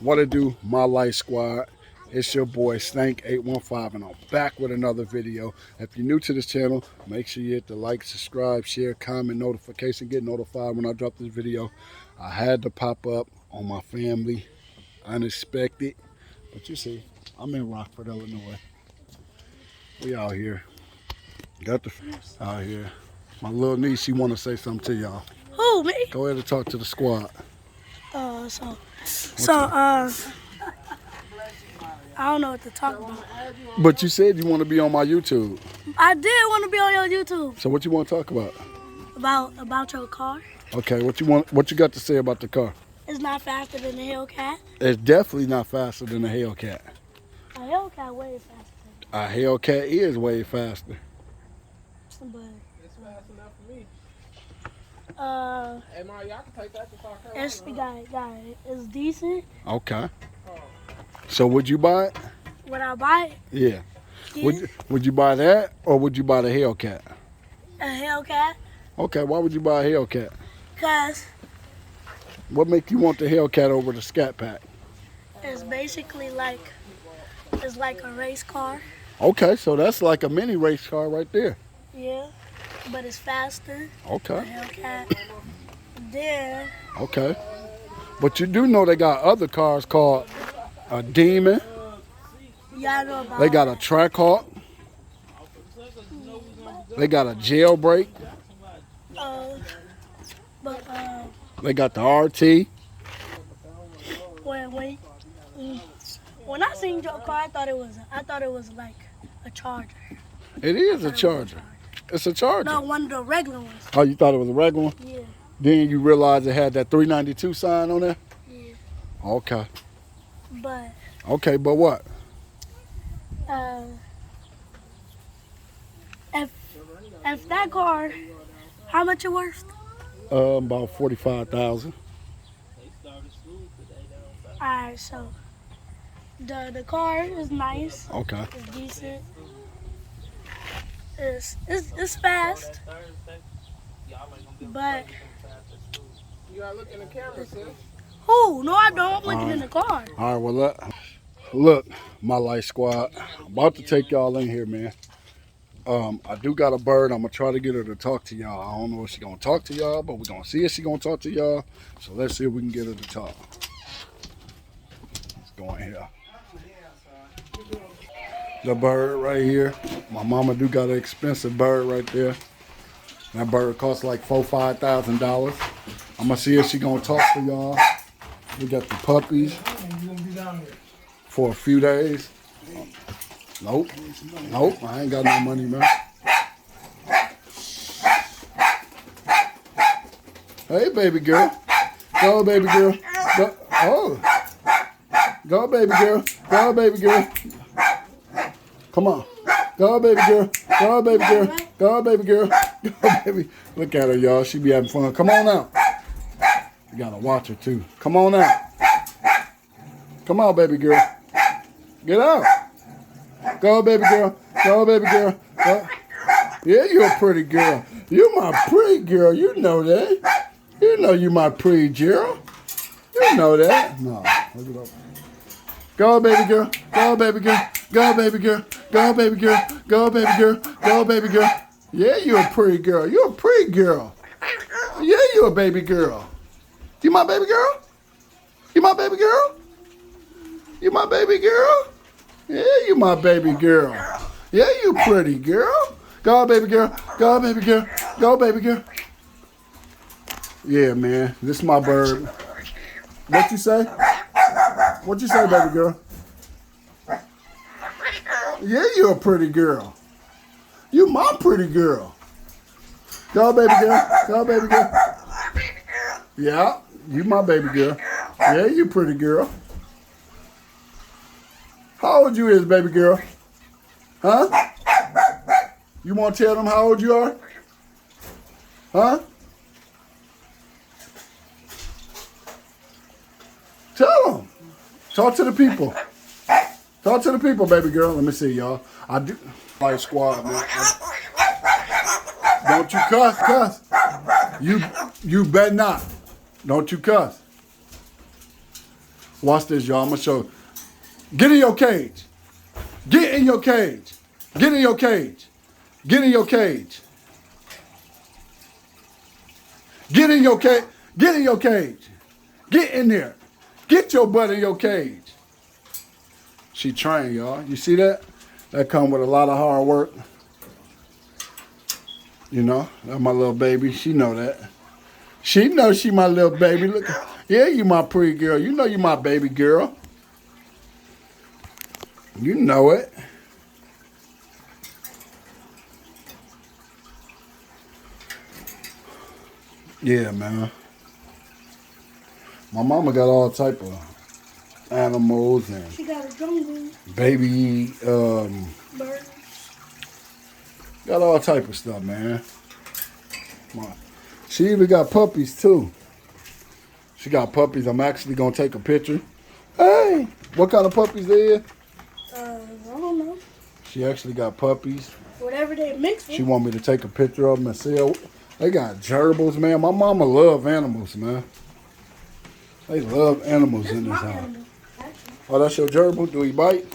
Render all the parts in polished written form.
What it do, my life squad? It's your boy Stank815 and I'm back with another video. If you're new to this channel, make sure you hit the like, subscribe, share, comment, notification, get notified when I drop this video. I had to pop up on my family, unexpected, but you see, I'm in Rockford, Illinois. We out here, got the out here. My little niece, she want to say something to y'all. Who, me? Go ahead and talk to the squad. I don't know what to talk about. But you said you want to be on my YouTube. I did want to be on your YouTube. So what you want to talk about? About your car. Okay, what you got to say about the car? It's not faster than the Hellcat. It's definitely not faster than a Hellcat. A Hellcat way faster. A Hellcat is way faster. But it's fast enough for me. Hey, Mario, y'all can take that to South Carolina. it's decent. Okay. So would you buy it? Would I buy it? Yeah. Yeah. Would you buy that or would you buy the Hellcat? A Hellcat. Okay, why would you buy a Hellcat? Cause What make you want the Hellcat over the Scat Pack? it's basically like a race car. Okay, so that's like a mini race car right there. Yeah. But it's faster. The Okay. Hellcat. Then Okay. But you do know they got other cars called a Demon. yeah, I know about They got a Trackhawk. They got a Jailbreak. but They got the RT. when I seen your car, I thought it was like a Charger. It is a Charger. It's a Charger. No, one of the regular ones. Oh, you thought it was a regular one? Yeah, Then you realized it had that 392 sign on there? yeah. Okay. But Okay, but what? if that car, how much it worth? About 45,000. Alright, so the car is nice. Okay. It's decent. It's fast. But You gotta look in the camera, sis. who? No, I don't. I'm looking in the car. All right, well, look, my life squad. I'm about to take y'all in here, man. I do got a bird. I'm going to try to get her to talk to y'all. I don't know if she's going to talk to y'all, but we're going to see if she's going to talk to y'all. So let's see if we can get her to talk. Let's go in here. The bird right here. My mama do got an expensive bird right there. That bird costs like $4,000-$5,000. I'm going to see if she's going to talk to y'all. We got the puppies for a few days. Nope. Nope. I ain't got no money, man. Hey, baby girl. Go, baby girl. Go. Oh. Go, baby girl. Go, baby girl. Come on. Go, baby girl. Go, baby girl. Go, baby girl. Go, baby. Look at her, y'all. She be having fun. Come on out. You gotta watch her, too. Come on out. Come on, baby girl. Get out. Go, baby girl. Go, baby girl. Go. Yeah, you're a pretty girl. You're my pretty girl. You know that. You know you my pretty girl. You know that. No. Look it up. Go, baby girl. Go, baby girl. Go, baby girl. Go, baby girl. Go, baby girl. Go, baby girl. Yeah, you're a pretty girl. You're a pretty girl. Yeah, you're a baby girl. You my baby girl? You my baby girl? You my baby girl? Yeah, you my baby girl. Yeah, you pretty girl. Go, baby girl. Go, baby girl. Go, baby girl. Yeah, man. This is my bird. What you say? What you say, baby girl? Yeah, you're a pretty girl. You my pretty girl. Go, baby girl. Go, baby girl. Yeah, you my baby girl. Yeah, you pretty girl. How old you is, baby girl? Huh? You want to tell them how old you are? Huh? Tell them. Talk to the people. Talk to the people, baby girl. Let me see, y'all. I do. Life squad, man. Don't you cuss. You better not. Don't you cuss. Watch this, y'all. I'm going to show you. Get in your cage. Get in your cage. Get in your cage. Get in your cage. Get in your cage. Get in your cage. Get in there. Get your butt in your cage. She trained, y'all. You see that? That come with a lot of hard work. You know, that's my little baby. She know that. She knows she my little baby. Look, yeah, you my pretty girl. You know you my baby girl. You know it. Yeah, man. My mama got all type of animals and She got a jungle. baby, Birds. got all type of stuff, man. She even got puppies too. She got puppies. I'm actually gonna take a picture. Hey, what kind of puppies they is? I don't know. She actually got puppies. Whatever they mix with. She want me to take a picture of them and see. They got gerbils, man. My mama love animals, man. They love animals in this house. Animal, actually. Oh, that's your gerbil? Do he bite?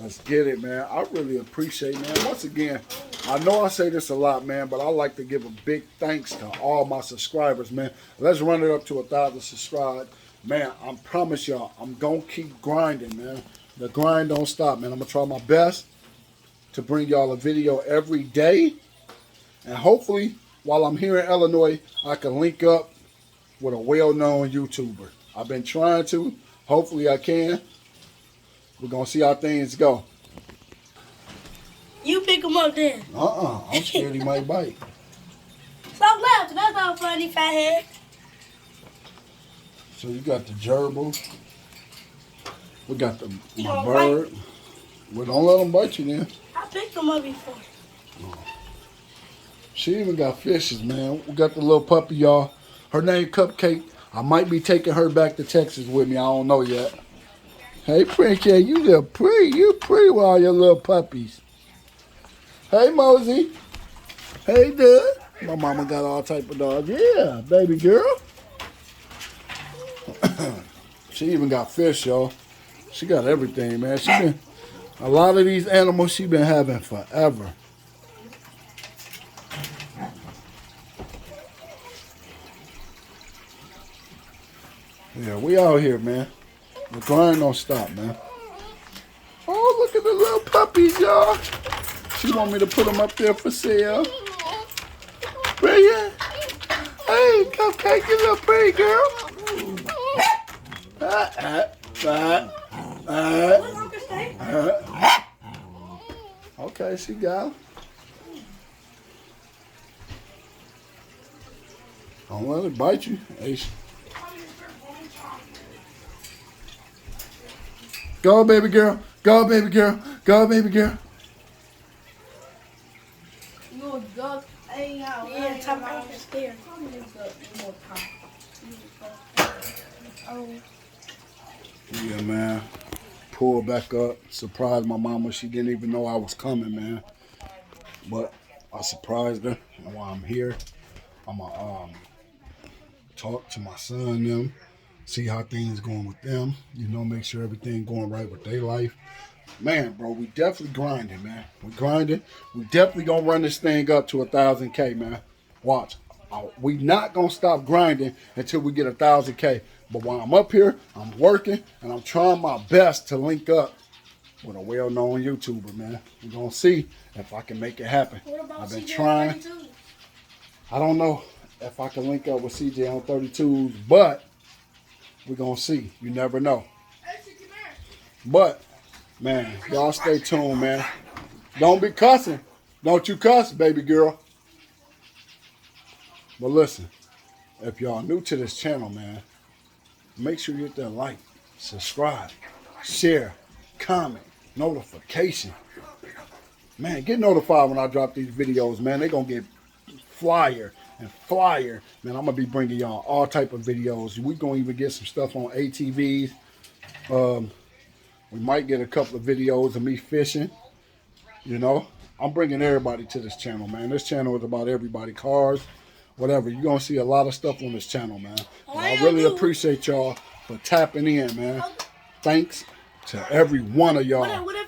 Let's get it, man. I really appreciate, man. Once again, I know I say this a lot, man, but I like to give a big thanks to all my subscribers, man. Let's run it up to 1,000 subscribed. Man, I promise y'all, I'm going to keep grinding, man. The grind don't stop, man. I'm going to try my best to bring y'all a video every day. And hopefully, while I'm here in Illinois, I can link up with a well-known YouTuber. I've been trying to. Hopefully, I can. We're going to see how things go. You pick him up then. I'm scared he might bite. Stop laughing. That's all funny, fathead. So you got the gerbil. We got my gonna bird. Well, don't let them bite you then. I picked him up before. She even got fishes, man. We got the little puppy, y'all. Her name Cupcake. I might be taking her back to Texas with me. I don't know yet. Hey, Princess, you look pretty. You pretty with all your little puppies. Hey, Mosey. Hey, dude. My mama got all type of dogs. Yeah, baby girl. She even got fish, y'all. She got everything, man. A lot of these animals she been having forever. Yeah, we out here, man. The grind don't stop, man. Oh, look at the little puppies, y'all. She want me to put them up there for sale. Brilliant. Hey, Cupcake, you little pretty girl. Okay, she got him. Don't let it bite you. Hey. Go, baby girl. Go, baby girl. Go, baby girl. Yeah, top off the stairs. Yeah, man. Pull back up. Surprised my mama. She didn't even know I was coming, man. But I surprised her. And while I'm here, I'm going to talk to my son and them. See how things going with them. You know, make sure everything going right with their life. Man, bro, we definitely grinding, man. We grinding. We definitely going to run this thing up to 1,000K, man. Watch. We not going to stop grinding until we get 1,000K. But while I'm up here, I'm working, and I'm trying my best to link up with a well-known YouTuber, man. We're going to see if I can make it happen. I've been trying. I don't know if I can link up with CJ on 32s, but we're going to see. You never know. But, man, y'all stay tuned, man. Don't be cussing. Don't you cuss, baby girl. But listen, if y'all new to this channel, man, make sure you hit that like, subscribe, share, comment, notification. Man, get notified when I drop these videos, man. They're going to get flyer and flyer. Man, I'm going to be bringing y'all all type of videos. We're going to even get some stuff on ATVs. We might get a couple of videos of me fishing. You know, I'm bringing everybody to this channel, man. This channel is about everybody, cars, whatever. You're going to see a lot of stuff on this channel, man. And I really appreciate y'all for tapping in, man. Thanks to every one of y'all. What if